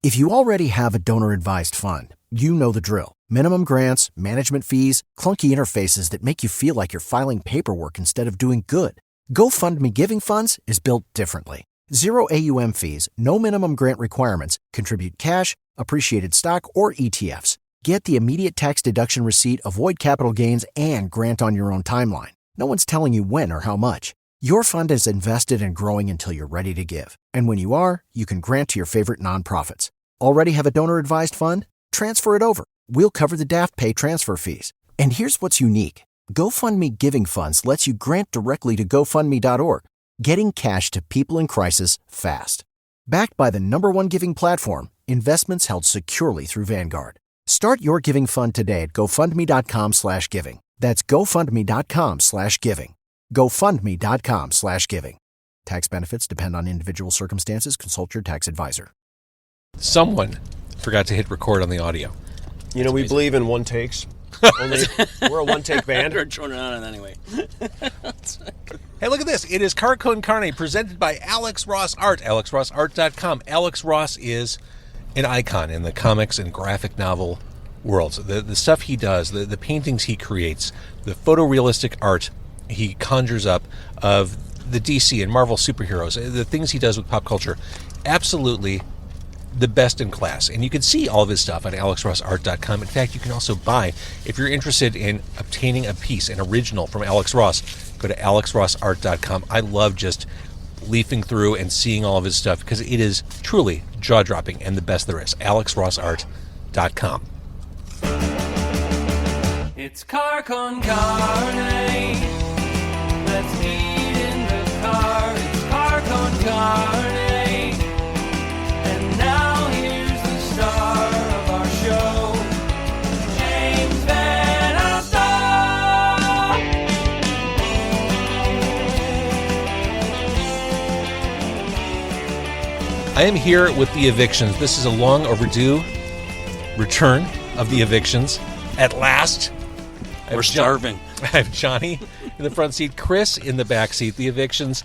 If you already have a donor-advised fund, you know the drill. Minimum grants, management fees, clunky interfaces that make you feel like you're filing paperwork instead of doing good. GoFundMe Giving Funds is built differently. Zero AUM fees, no minimum grant requirements, contribute cash, appreciated stock, or ETFs. Get the immediate tax deduction receipt, avoid capital gains, and grant on your own timeline. No one's telling you when or how much. Your fund is invested and growing until you're ready to give. And when you are, you can grant to your favorite nonprofits. Already have a donor-advised fund? Transfer it over. We'll cover the Daft Pay transfer fees. And here's what's unique. GoFundMe Giving Funds lets you grant directly to GoFundMe.org, getting cash to people in crisis fast. Backed by the #1 giving platform, investments held securely through Vanguard. Start your giving fund today at GoFundMe.com/giving. That's GoFundMe.com/giving. GoFundMe.com/giving. Tax benefits depend on individual circumstances. Consult your tax advisor. Someone forgot to hit record on the audio. You know, we believe in one takes. We're a one-take band. We're throwing it on anyway. Hey, look at this. It is Car Con Carne, presented by Alex Ross Art, alexrossart.com. Alex Ross is an icon in the comics and graphic novel worlds. The stuff he does, the paintings he creates, the photorealistic art he conjures up of the DC and Marvel superheroes, the things he does with pop culture, absolutely the best in class. And you can see all of his stuff on alexrossart.com. In fact, you can also buy, if you're interested in obtaining a piece, an original from Alex Ross, go to alexrossart.com. I love just leafing through and seeing all of his stuff because it is truly jaw-dropping and the best there is. alexrossart.com. It's Car Con Carne. Let's eat in the car. It's Car Con Carne. And now here's the star of our show, James Van Alstyne. I am here with the Evictions. This is a long overdue return of the Evictions. At last. We're starving. I have Johnny in the front seat, Chris in the back seat. The Evictions,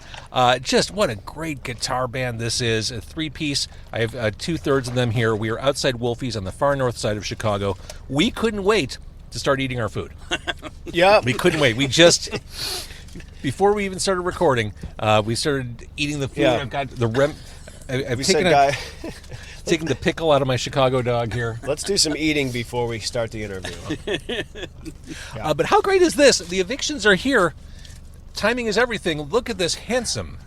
just what a great guitar band this is. A three-piece. I have 2/3 of them here. We are outside Wolfie's on the far north side of Chicago. We couldn't wait to start eating our food. Yeah. We couldn't wait. We just, before we even started recording, we started eating the food. Yeah. I've got the I've taken the pickle out of my Chicago dog here. Let's do some eating before we start the interview. Yeah. But how great is this? The Evictions are here. Timing is everything. Look at this handsome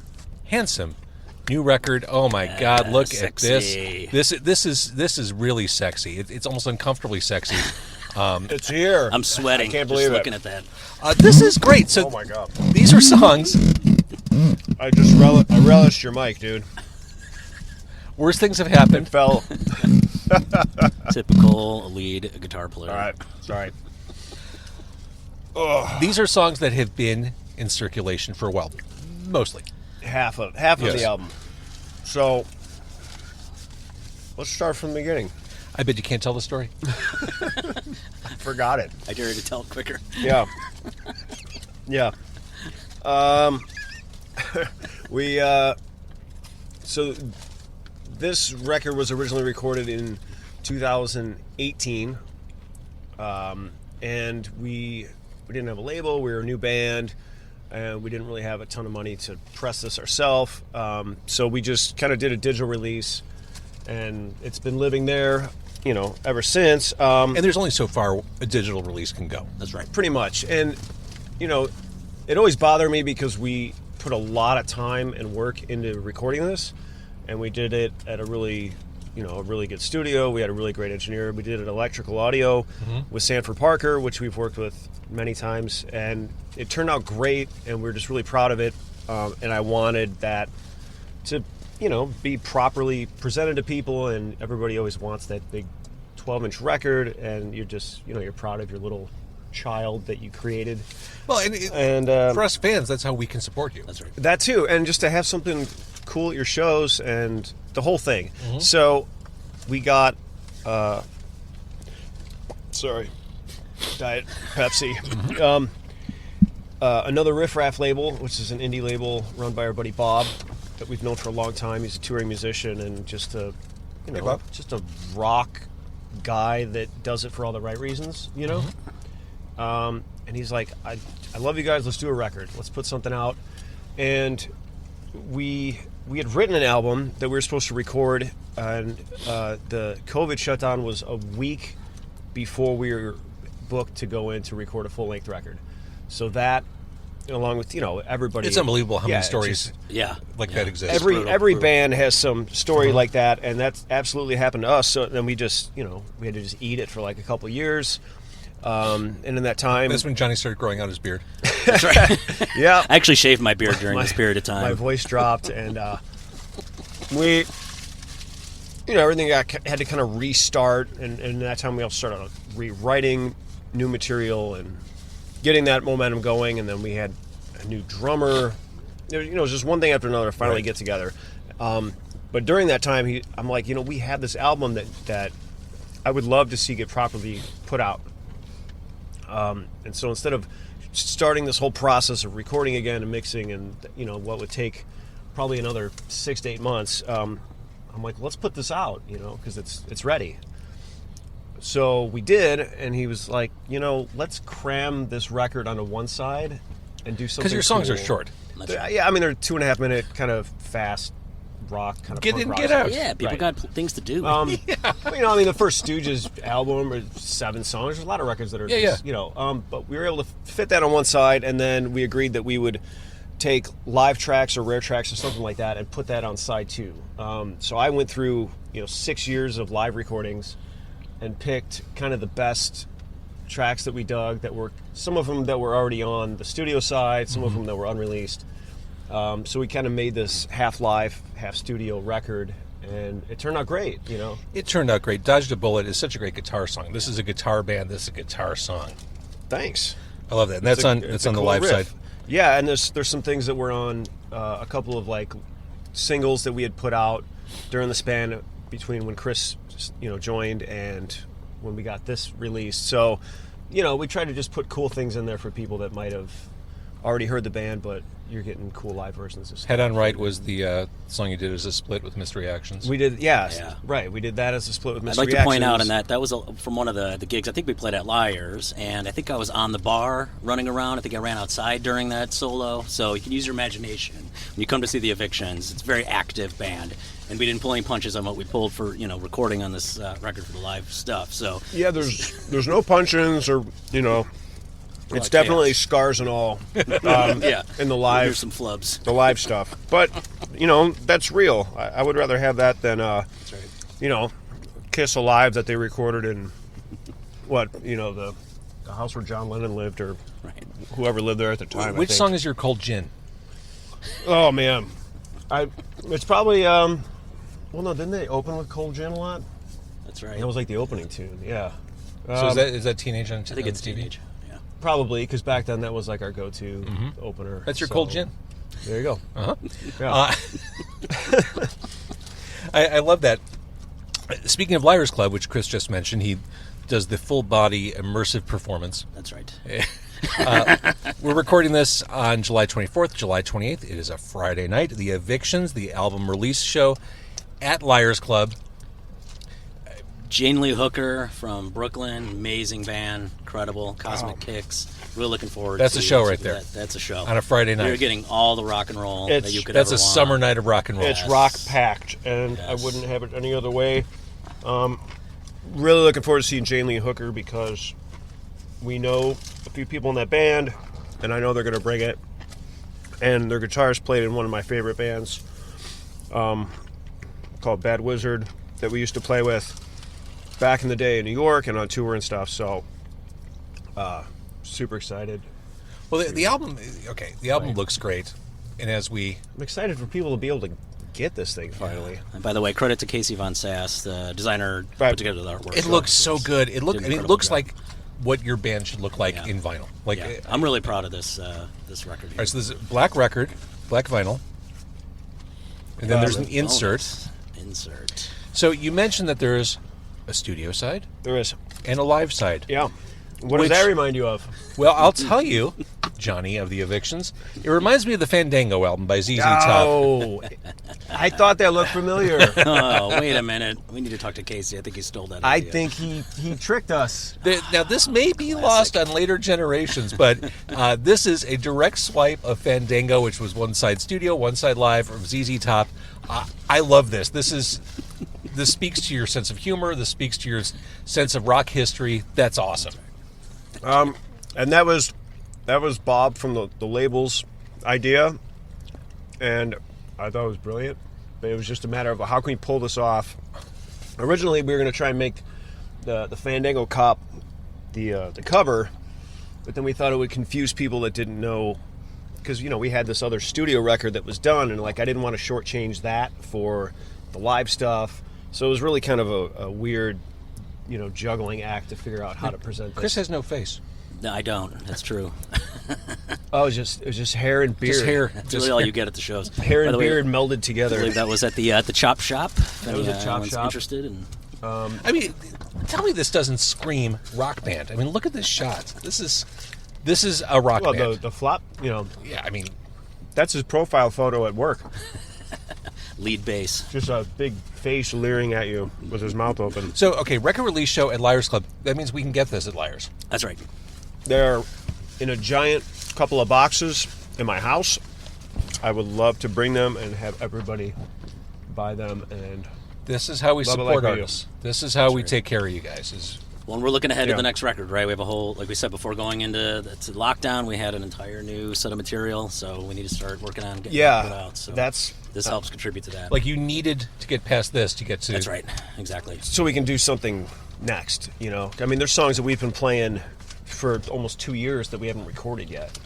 new record. Oh my God! Look sexy. at this. This is really sexy. It's almost uncomfortably sexy. It's here. I'm sweating. I can't believe just it. looking at that. This is great. So Oh my God. these are songs. I just relished your mic, dude. Worst things have happened. It fell. Typical lead guitar player. All right. Sorry. These are songs that have been in circulation for a while, mostly. Half of Yes. the album. So let's start from the beginning. I bet you can't tell the story. Forgot it. I dare you to tell it quicker. Yeah. Yeah. We so this record was originally recorded in 2018, and we didn't have a label. We were a new band, and we didn't really have a ton of money to press this ourselves. So we just kind of did a digital release, and it's been living there, ever since. And there's only so far a digital release can go. That's right. Pretty much. And, it always bothered me because we put a lot of time and work into recording this, and we did it at a really good studio. We had a really great engineer. We did it electrical audio with Sanford Parker, which we've worked with many times, and it turned out great, and we're just really proud of it. And I wanted that to, be properly presented to people, and everybody always wants that big 12-inch record, and you're just, you're proud of your little child that you created. Well, And for us fans, that's how we can support you. That's right. that too, and just to have something cool at your shows and the whole thing. So we got Diet Pepsi. Another Riff Raff label, which is an indie label run by our buddy Bob that we've known for a long time. He's a touring musician and just a you know, Bob. just a rock guy that does it for all the right reasons, you know. And he's like, I love you guys. Let's do a record. Let's put something out. And we had written an album that we were supposed to record, and the COVID shutdown was a week before we were booked to go in to record a full-length record. So that, along with, you know, everybody... It's unbelievable how many it's stories that exist. Every band has some story like that, and that's absolutely happened to us. So then we just, you know, we had to just eat it for like a couple of years. And in that time... That's when Johnny started growing out his beard. That's right. Yeah. I actually shaved my beard during this period of time. My voice dropped, and we... You know, everything had to kind of restart, and in that time we also started rewriting new material and getting that momentum going, and then we had a new drummer. You know, it was just one thing after another to finally get together. But during that time, I'm like, you know, we have this album that I would love to see get properly put out. And so instead of starting this whole process of recording again and mixing and, you know, what would take probably another 6 to 8 months, I'm like, let's put this out, you know, because it's ready. So we did, and he was like, you know, let's cram this record onto one side and do something. Because your songs cool. are short. Yeah, I mean, they're 2.5 minute kind of fast rock kind of Get punk in, rock get songs. out. Yeah, people Right. got things to do. Well, you know, I mean, the first Stooges album are 7 songs. There's a lot of records that are, you know. But we were able to fit that on one side, and then we agreed that we would take live tracks or rare tracks or something like that and put that on side 2. So I went through, you know, 6 years of live recordings and picked kind of the best tracks that we dug. That were some of them that were already on the studio side, some of them that were unreleased. So we kind of made this half live, half studio record, and it turned out great, you know. It turned out great. Dodged a Bullet is such a great guitar song. This is a guitar band. This is a guitar song. Thanks. I love that. And that's on the cool live riff. side. Yeah, and there's some things that were on a couple of like singles that we had put out during the span between when Chris, you know, joined and when we got this released. So, you know, we tried to just put cool things in there for people that might have already heard the band, but you're getting cool live versions of stuff. Head on Right was the song you did as a split with Mystery Actions. We did, right. We did that as a split with I'd Mystery like to point out Actions. in that was from one of the gigs. I think we played at Liars, and I think I was on the bar running around. I think I ran outside during that solo. So you can use your imagination when you come to see the Evictions. It's a very active band, and we didn't pull any punches on what we pulled for, you know, recording on this record for the live stuff. So Yeah, there's no punch-ins or, you know, it's definitely scars and all. In the live, here's some flubs. the live stuff. But, you know, that's real. I would rather have that than, you know, Kiss Alive that they recorded in, the house where John Lennon lived or whoever lived there at the time. Which song is your Cold Gin? Oh, man. It's probably, didn't they open with Cold Gin a lot? That's right. That was like the opening tune, yeah. So is that Teenage on I think it's TV? Teenage. Yeah. Probably, because back then that was like our go-to opener. That's your Cold Gin? There you go. Uh-huh. Yeah. I love that. Speaking of Liars Club, which Chris just mentioned, he does the full-body immersive performance. That's right. We're recording this on July 24th, July 28th. It is a Friday night. The Evictions, the album release show at Liars Club. Jane Lee Hooker from Brooklyn, amazing band, incredible, Cosmic Kicks. Really looking forward. That's to a show right there. That's a show On a Friday night. You're getting all the rock and roll that you could ever want. That's a summer night of rock and roll. It's rock-packed, and I wouldn't have it any other way. Really looking forward to seeing Jane Lee Hooker because we know a few people in that band, and I know they're going to bring it. And their guitarist played in one of my favorite bands called Bad Wizard that we used to play with back in the day in New York and on tour and stuff. So, super excited. Well, the album, the album looks great. And as we... I'm excited for people to be able to get this thing finally. And by the way, credit to Casey Von Sass, the designer, put together the artwork. It looks so good. It looks job. like what your band should look like in vinyl. I'm really proud of this this record. All right, so this is a black record, black vinyl. And then there's an insert. Insert. So you mentioned that there's a studio side There is. and a live side. Yeah. What does that remind you of? Well, I'll tell you, Johnny of the Evictions. It reminds me of the Fandango album by ZZ Top. Oh, I thought that looked familiar. Oh, wait a minute. We need to talk to Casey. I think he stole that I idea. think he tricked us. Now, this may be lost on later generations, but this is a direct swipe of Fandango, which was one side studio, one side live from ZZ Top. I love this. This speaks to your sense of humor. This speaks to your sense of rock history. That's awesome. And that was Bob from the label's idea, and I thought it was brilliant. But it was just a matter of how can we pull this off. Originally, we were going to try and make the Fandango Cop the cover, but then we thought it would confuse people that didn't know, because we had this other studio record that was done, and I didn't want to shortchange that for the live stuff. So it was really kind of a weird, juggling act to figure out how to present this. Chris has no face. No, I don't. That's true. Oh, it was just hair and beard. Just hair. That's really all you get at the shows. Hair By and the way, beard melded I together. believe that was at the Chop Shop. That was a Chop anyone's Shop. Interested in. I mean, tell me this doesn't scream rock band. I mean, look at this shot. This is a rock Well, band. the flop, Yeah, I mean, that's his profile photo at work. Lead bass. Just a big face leering at you with his mouth open. so, okay, record release show at Liars Club. That means we can get this at Liars. That's right. They're in a giant couple of boxes in my house. I would love to bring them and have everybody buy them. And This is how we Love it support like we do. artists. This is how we take care of you guys. Well, and we're looking ahead to Yeah. the next record, right? We have a whole, like we said before, going into lockdown, we had an entire new set of material, so we need to start working on getting it put out. So this helps contribute to that. Like, you needed to get past this to get to... That's right. Exactly. so we can do something next, I mean, there's songs that we've been playing for almost 2 years that we haven't recorded yet.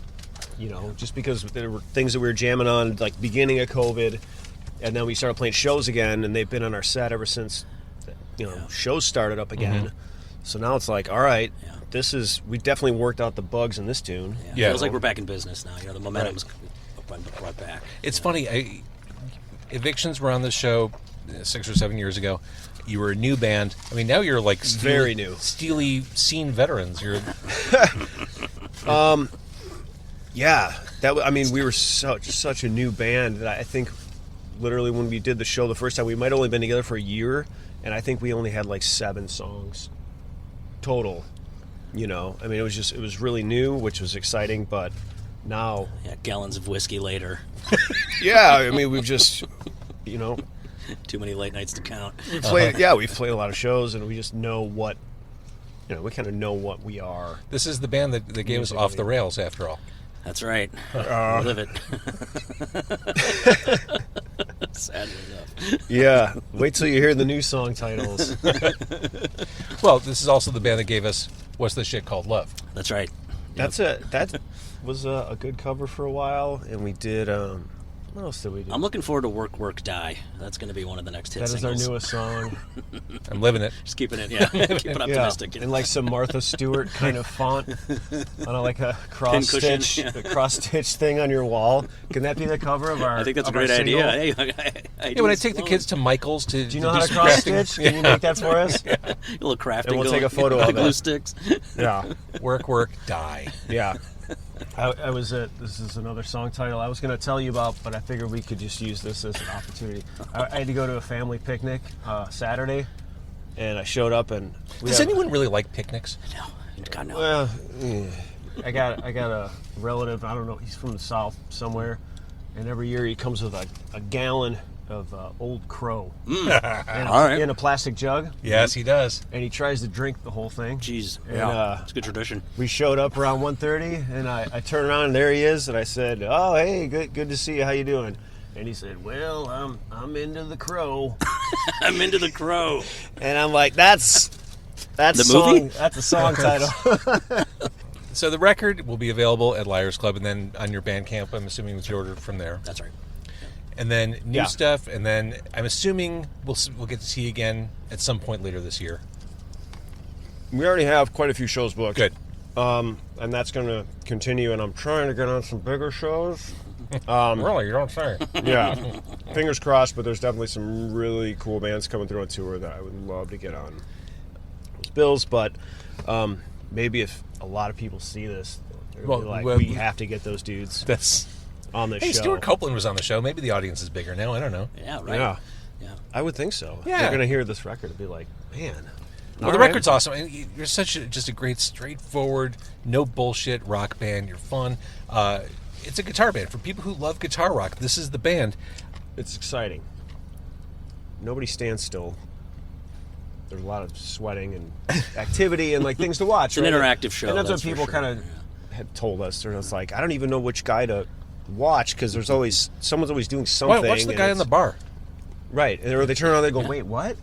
Just because there were things that we were jamming on, like beginning of COVID, and then we started playing shows again, and they've been on our set ever since, shows started up again. Mm-hmm. So now it's like, all right, Yeah. we definitely worked out the bugs in this tune. Yeah. Feels like we're back in business now. The momentum's brought back. It's funny. Evictions were on the show 6 or 7 years ago. You were a new band. I mean, now you're like Very new. steely scene veterans. You're Yeah, we were such a new band that I think literally when we did the show the first time, we might have only been together for a year, and I think we only had like 7 songs total. I mean, it was really new, which was exciting, but now, Yeah, gallons of whiskey later. yeah, I mean, we've just, Too many late nights to count. we've played a lot of shows, and we just know what, we kind of know what we are. this is the band that gave us Off the Rails, after all. That's right. Live it. Sadly enough. Yeah, wait till you hear the new song titles. Well, this is also the band that gave us What's the Shit Called Love. That's right. That was a good cover for a while, and we did. What else did we do? I'm looking forward to Work, Work, Die. That's going to be one of the next hit That is singles. our newest song. I'm living it. Just keeping it, keeping optimistic. In like some Martha Stewart kind of font, on like a cross Pincushion, stitch thing on your wall. Can that be the cover of our? I think that's a of our great single? idea. Hey, When I take the kids to Michael's to Do you know how to cross stitch? Can you make that for us? a little crafting, And we'll going, take a photo with of the glue it. sticks. Yeah, Work, die. yeah. I was at. This is another song title I was going to tell you about, but I figured we could just use this as an opportunity. I had to go to a family picnic Saturday, and I showed up and. Does anyone really like picnics? No, God no. Well, I got a relative. I don't know. He's from the South somewhere, and every year he comes with a gallon of Old Crow All right. in a plastic jug, Yes, he does. and he tries to drink the whole thing. Jeez. And, It's a good tradition. we showed up around 1:30, and I turned around and there he is, and I said, "Oh, hey, good to see you. How you doing?" And he said, "Well, I'm into the Crow," I'm into the Crow. and I'm like, "That's The song, movie? That's a song title." So the record will be available at Liars Club, and then on your Bandcamp, I'm assuming that you ordered from there. That's right. And then new Yeah. stuff, and then I'm assuming we'll get to see you again at some point later this year. We already have quite a few shows booked. Good. And that's going to continue, and I'm trying to get on some bigger shows. Really? You don't say. Yeah, fingers crossed, but there's definitely some really cool bands coming through on tour that I would love to get on those bills. But maybe if a lot of people see this, They're gonna be like, we have to get those dudes on the show. Hey, Stuart Copeland was on the show. Maybe the audience is bigger now. I don't know. Yeah, right. Yeah. I would think so. Yeah. They're going to hear this record and be like, man. Well, the record's awesome. And you're just a great, straightforward, no bullshit rock band. You're fun. It's a guitar band. For people who love guitar rock, this is the band. It's exciting. Nobody stands still. There's a lot of sweating and activity and like things to watch. It's an interactive show. And that's what for people sure. kind of had told us. They're just like, I don't even know which guy to watch because someone's always doing something. Watch the guy in the bar. Right, or they turn around and they go, wait, what?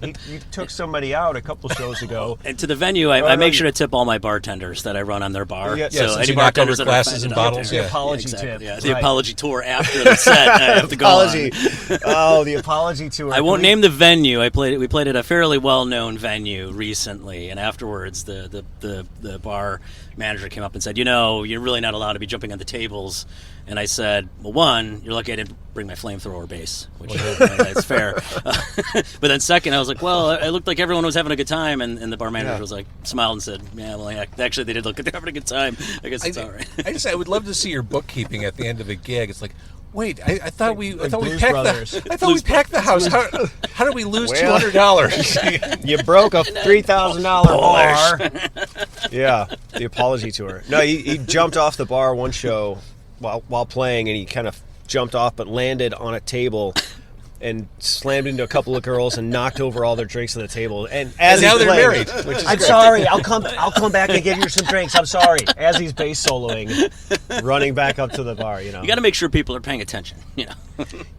You took somebody out a couple shows ago. And to the venue, I make sure to tip all my bartenders that I run on their bar. Yeah, so since any you knock bartenders over that are glasses and offended, bottles, The apology exactly, tip. Yeah, the Right. apology tour after the set. I have to go Apology. on. Oh, the apology tour. I won't name the venue. We played at a fairly well-known venue recently, and afterwards, the bar manager came up and said, you're really not allowed to be jumping on the tables. And I said, well, one, you're lucky I didn't bring my flamethrower base, which that's fair. But then second, I was like, well, it looked like everyone was having a good time, and the bar manager was like, smiled and said, yeah, well, actually, they did look like they're having a good time. I guess it's all right. I would love to see your bookkeeping at the end of a gig. It's like, wait, I thought we Blues packed Brothers. we packed the house. How did we lose $200? You broke a $3,000 bar. Yeah, the apology tour. No, he jumped off the bar one show while playing, and he kind of jumped off but landed on a table and slammed into a couple of girls and knocked over all their drinks on the table. And as now he's they're playing, married, which is I'm great. sorry, I'll come back and give you some drinks. I'm sorry. As he's bass soloing, running back up to the bar. You got to make sure people are paying attention.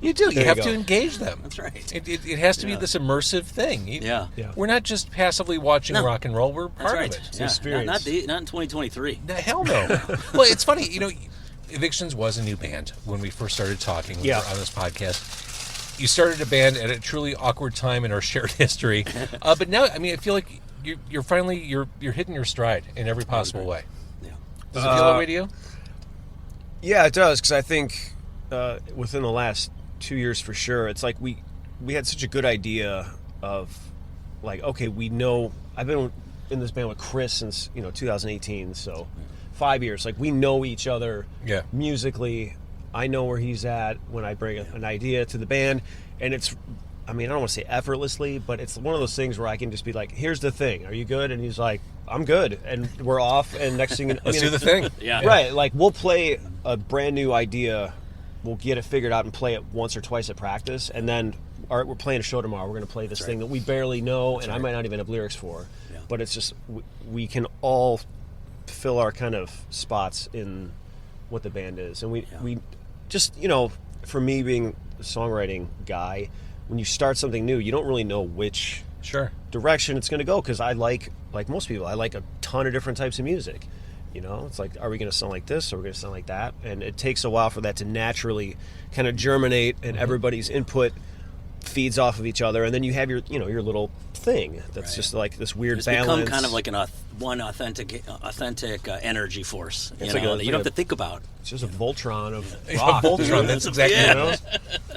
You do. You have go. to engage them. That's right. It has to be this immersive thing. Yeah. We're not just passively watching rock and roll. We're That's part right. of it. Yeah. experience. Not in 2023. No, hell no. Well, it's funny. Evictions was a new band when we first started talking on this podcast. You started a band at a truly awkward time in our shared history, but now, I feel like you're finally hitting your stride in every possible way. Yeah. Does it feel that way to you? Yeah, it does, because I think within the last 2 years for sure, it's like we had such a good idea of, like, okay, we know, I've been in this band with Chris since 2018, so 5 years. Like, we know each other musically. I know where he's at when I bring an idea to the band, and it's, I don't want to say effortlessly, but it's one of those things where I can just be like, here's the thing, are you good? And he's like, I'm good, and we're off, and next thing Let's do the thing. Yeah. Right, like, we'll play a brand new idea, we'll get it figured out and play it once or twice at practice, and then, all right, we're playing a show tomorrow, we're going to play this thing that we barely know, and I might not even have lyrics for, but it's just, we can all fill our kind of spots in what the band is, and we just, for me being a songwriting guy, when you start something new, you don't really know which direction it's going to go, because I like most people, I like a ton of different types of music. It's like, are we going to sound like this, or are we going to sound like that? And it takes a while for that to naturally kind of germinate, and everybody's input feeds off of each other, and then you have your little thing that's just like this weird balance. Become kind of like one authentic energy force. It's that like you don't have to think about. It's just a Voltron of rock. Voltron, that's exactly what it is.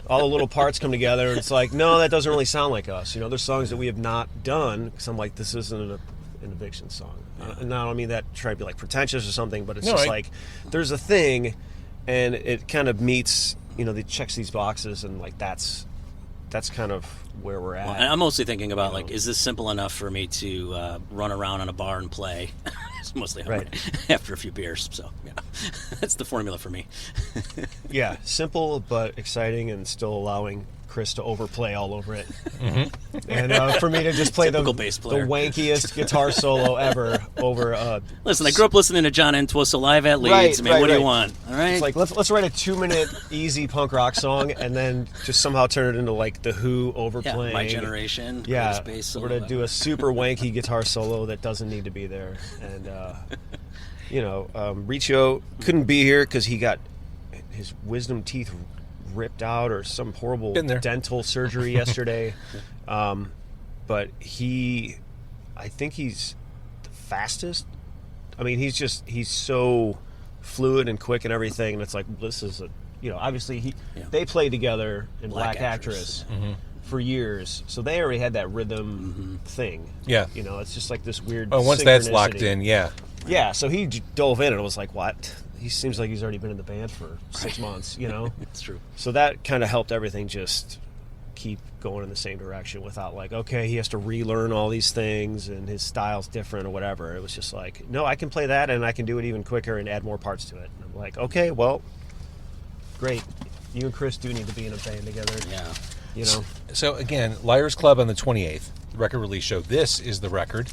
All the little parts come together, and it's like, no, that doesn't really sound like us. There's songs that we have not done, because I'm like, this isn't an Eviction song. And I don't mean that to try to be like pretentious or something, but it's like, there's a thing, and it kind of meets, it checks these boxes, and like that's kind of where we're at. Well, and I'm mostly thinking about, like, is this simple enough for me to run around in a bar and play? It's mostly after a few beers, so that's the formula for me. Yeah, simple but exciting, and still allowing Chris to overplay all over it. And for me to just play the wankiest guitar solo ever over. Listen, I grew up listening to John Entwistle live at Leeds. What do you want? All right. It's like, let's write a 2-minute easy punk rock song, and then just somehow turn it into like the Who overplaying. My Generation. Yeah, bass solo we're gonna do a super wanky guitar solo that doesn't need to be there. And Riccio couldn't be here because he got his wisdom teeth ripped out or some horrible dental surgery yesterday. But I think he's the fastest. He's so fluid and quick and everything, and it's like, this is obviously they played together in Black Actress for years, so they already had that rhythm thing. Yeah. It's just like this weird once that's locked synchronicity. in, Yeah, so he dove in and was like, what? He seems like he's already been in the band for 6 months, you know? It's true. So that kind of helped everything just keep going in the same direction without like, okay, he has to relearn all these things and his style's different or whatever. It was just like, no, I can play that and I can do it even quicker and add more parts to it. And I'm like, okay, well, great. You and Chris do need to be in a band together. Yeah. You know? So again, Liars Club on the 28th, the record release show. This is the record,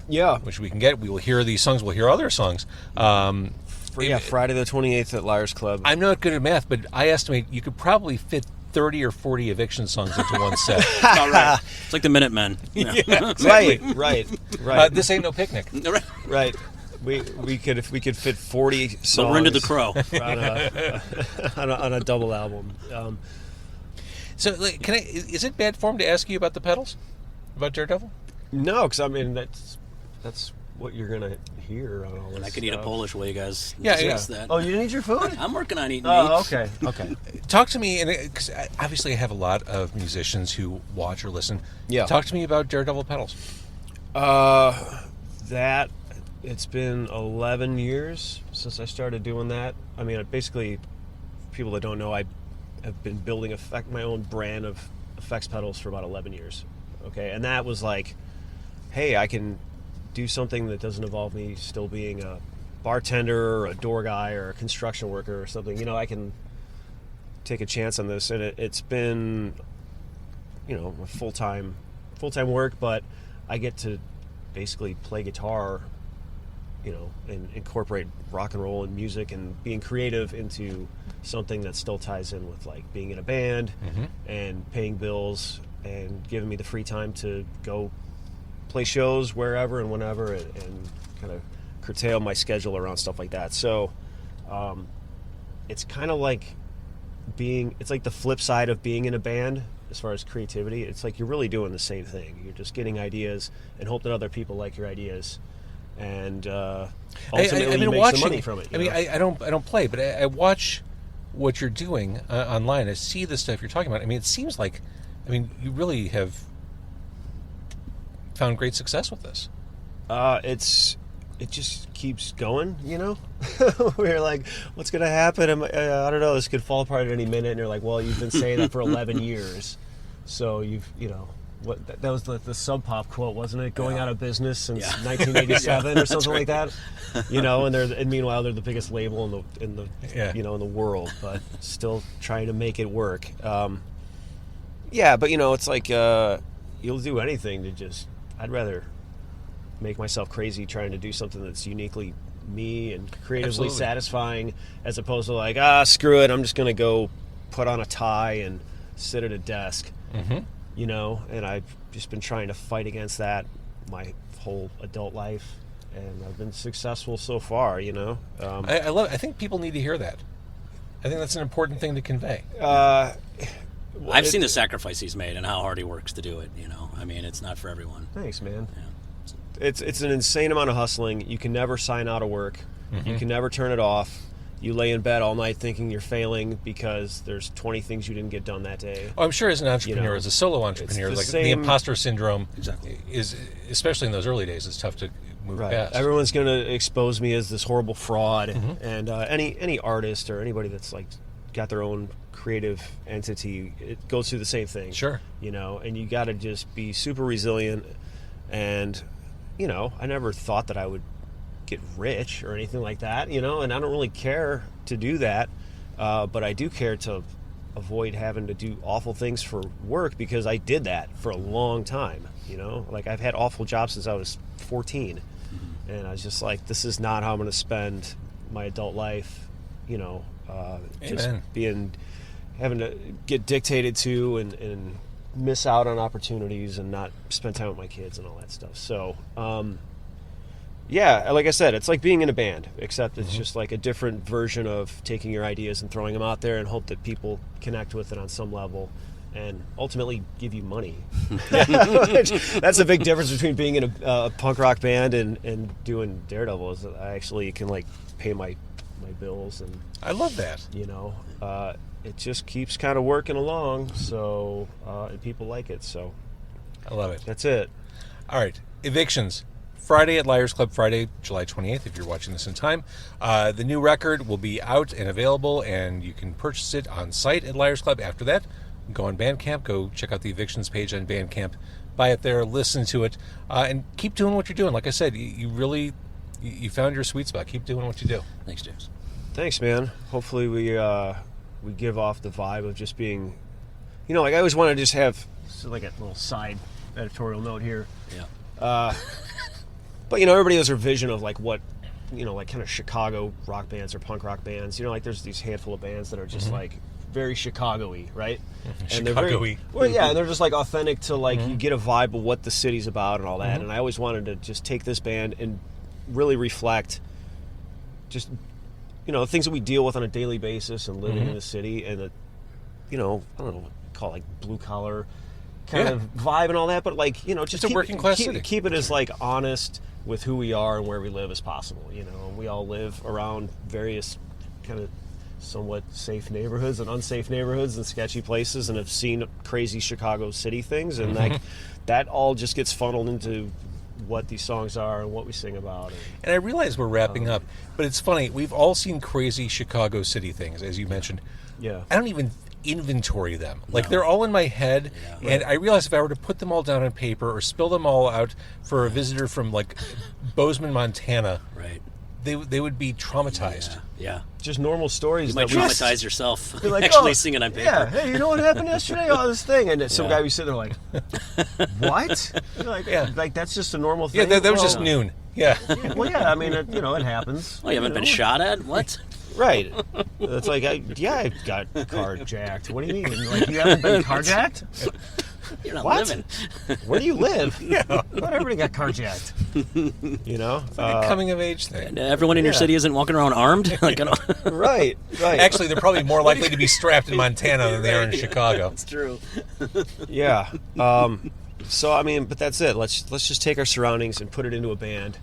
Yeah. which we can get. We will hear these songs. We'll hear other songs. Friday the 28th at Liars Club. I'm not good at math, but I estimate you could probably fit 30 or 40 Eviction songs into one set. All right. It's like the Minutemen. Right. This ain't no picnic. Right. We could, if we could fit 40 songs So we're into the Crow. on a double album. So, like, is it bad form to ask you about the pedals? About Daredevil? No, because I mean that's what you're gonna hear on all this. And I could eat a stuff. Polish while you guys Yeah, discuss yeah. that. Oh, you didn't eat your food? I'm working on eating meat. Oh, okay. Talk to me, and because obviously I have a lot of musicians who watch or listen. Yeah. Talk to me about Daredevil pedals. That it's been 11 years since I started doing that. I mean, basically, people that don't know, I have been building my own brand of effects pedals for about 11 years. Okay, and that was like, hey, I can do something that doesn't involve me still being a bartender or a door guy or a construction worker or something. You know, I can take a chance on this, and it's been, you know, a full-time work, but I get to basically play guitar, you know, and incorporate rock and roll and music and being creative into something that still ties in with like being in a band and paying bills and giving me the free time to go play shows wherever and whenever and kind of curtail my schedule around stuff like that. So it's kind of like it's like the flip side of being in a band as far as creativity. It's like you're really doing the same thing. You're just getting ideas and hope that other people like your ideas, and ultimately you make some money from it. I mean, I don't play, but I watch what you're doing online. I see the stuff you're talking about. I mean, it seems like, I mean, you really have found great success with this. It just keeps going, you know. We're like, what's going to happen? I don't know. This could fall apart at any minute. And you're like, well, you've been saying that for 11 years, so you know. What that was the Sub Pop quote, wasn't it? Going out of business since 1987 or something like that. You know, and meanwhile they're the biggest label in the you know, in the world, but still trying to make it work. Yeah, but you know, it's like you'll do anything to just. I'd rather make myself crazy trying to do something that's uniquely me and creatively satisfying, as opposed to like, screw it, I'm just gonna go put on a tie and sit at a desk. You know, and I've just been trying to fight against that my whole adult life, and I've been successful so far, you know. I think people need to hear that. I think that's an important thing to convey. I've seen the sacrifice he's made and how hard he works to do it, you know. I mean, it's not for everyone. Thanks, man. Yeah. It's an insane amount of hustling. You can never sign out of work. You can never turn it off. You lay in bed all night thinking you're failing because there's 20 things you didn't get done that day. Oh, I'm sure as an entrepreneur, You know, as a solo entrepreneur, it's like the the same- imposter syndrome Exactly. is, especially in those early days, it's tough to move past. Everyone's going to expose me as this horrible fraud, and any artist or anybody that's like got their own creative entity, it goes through the same thing. Sure. You know, and you got to just be super resilient. And you know, I never thought that I would get rich or anything like that, you know, and I don't really care to do that, but I do care to avoid having to do awful things for work, because I did that for a long time, you know. Like, I've had awful jobs since I was 14, and I was just like, this is not how I'm going to spend my adult life, you know. Just having to get dictated to and miss out on opportunities and not spend time with my kids and all that stuff. So yeah, like I said, it's like being in a band, except it's just like a different version of taking your ideas and throwing them out there and hope that people connect with it on some level and ultimately give you money. That's a big difference between being in a punk rock band and doing Daredevil, is that I actually can like pay my bills, and I love that. you know, it just keeps kind of working along. So and people like it, so I love it. that's it. All right, Evictions Friday at Liars Club, Friday, July 28th, if you're watching this in time. The new record will be out and available, and you can purchase it on site at Liars Club. After that, go on Bandcamp, go check out the Evictions page on Bandcamp, buy it there, listen to it, and keep doing what you're doing. Like I said, you really found your sweet spot. Keep doing what you do. Thanks, James. Thanks, man. Hopefully we give off the vibe of just being, like I always want to just have like a little side editorial note here. Yeah. But everybody has their vision of like what, like kind of Chicago rock bands or punk rock bands. Like there's these handful of bands that are just like very Chicago-y, right? And they're Chicago-y. and they're just like authentic to like you get a vibe of what the city's about and all that. And I always wanted to just take this band and really reflect just things that we deal with on a daily basis and living in the city, and I don't know, call it like blue collar kind of vibe and all that, but like just it's a working class city. Keep it as like honest with who we are and where we live as possible. We all live around various kind of somewhat safe neighborhoods and unsafe neighborhoods and sketchy places, and have seen crazy Chicago city things, and like that all just gets funneled into what these songs are and what we sing about. And I realize we're wrapping up, but it's funny. We've all seen crazy Chicago city things, as you mentioned. Yeah. I don't even inventory them. Like, they're all in my head, and I realize if I were to put them all down on paper or spill them all out for a visitor from, like, Bozeman, Montana, Right. they would be traumatized. Yeah. Just normal stories. You might that we traumatize yourself You're like, actually singing on paper. Yeah, hey, you know what happened yesterday? Oh, this thing. And some guy was sitting there like, what? You're like, like, that's just a normal thing? Yeah, that was just noon. Yeah. Well, yeah, I mean, it happens. Oh, you haven't been shot at? What? Right. It's like, I got carjacked. What do you mean? Like, you haven't been carjacked? You're not What? living. Where do you live? Yeah. Not everybody got carjacked. It's like a coming-of-age thing. And everyone in your city isn't walking around armed? Like, Right. Actually, they're probably more likely to be strapped in Montana than they are in Chicago. That's true. Yeah. So, I mean, but that's it. Let's just take our surroundings and put it into a band,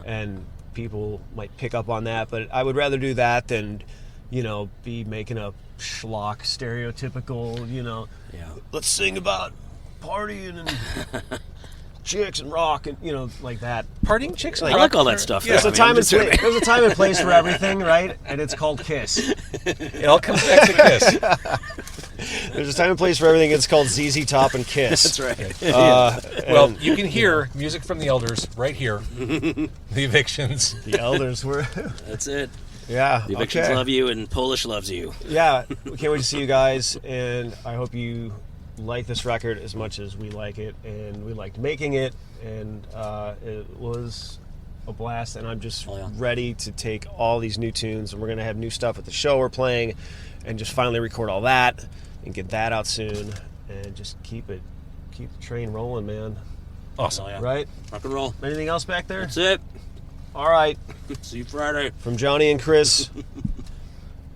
and people might pick up on that. But I would rather do that than, be making a schlock stereotypical, let's sing about partying and chicks and rock and, like that. Partying chicks and I rock? like all that stuff. Yeah. though. There's a time and place for everything, right? And it's called Kiss. It all comes back to Kiss. There's a time and place for everything. It's called ZZ Top and Kiss. That's right. Well, you can hear music from the Elders right here. The Evictions. The Elders were... That's it. Yeah. The Evictions okay. love you, and Polish loves you. Yeah. We can't wait to see you guys, and I hope you like this record as much as we like it, and we liked making it, and it was a blast, and I'm just ready to take all these new tunes, and we're going to have new stuff at the show we're playing, and just finally record all that and get that out soon, and just keep the train rolling, man. Awesome. Oh, yeah. Right? Rock and roll. Anything else back there? That's it. All right. See you Friday. From Johnny and Chris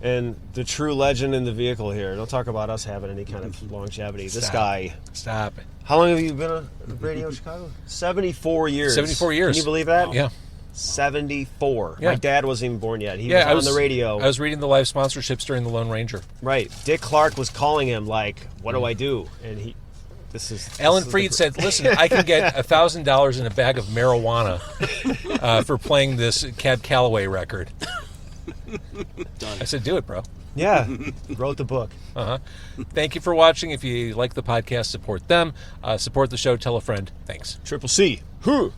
and the true legend in the vehicle here. Don't talk about us having any kind of longevity. This guy. Stop it. How long have you been on Radio Chicago? 74 years. 74 years. Can you believe that? Yeah. 74. Yeah. My dad wasn't even born yet. He was on the radio. I was reading the live sponsorships during the Lone Ranger. Right. Dick Clark was calling him like, what do I do? And Alan Freed said, listen, I can get $1,000 in a bag of marijuana for playing this Cab Calloway record. Done. I said, do it, bro. Yeah. Wrote the book. Thank you for watching. If you like the podcast, support them. Support the show. Tell a friend. Thanks. Triple C. Who?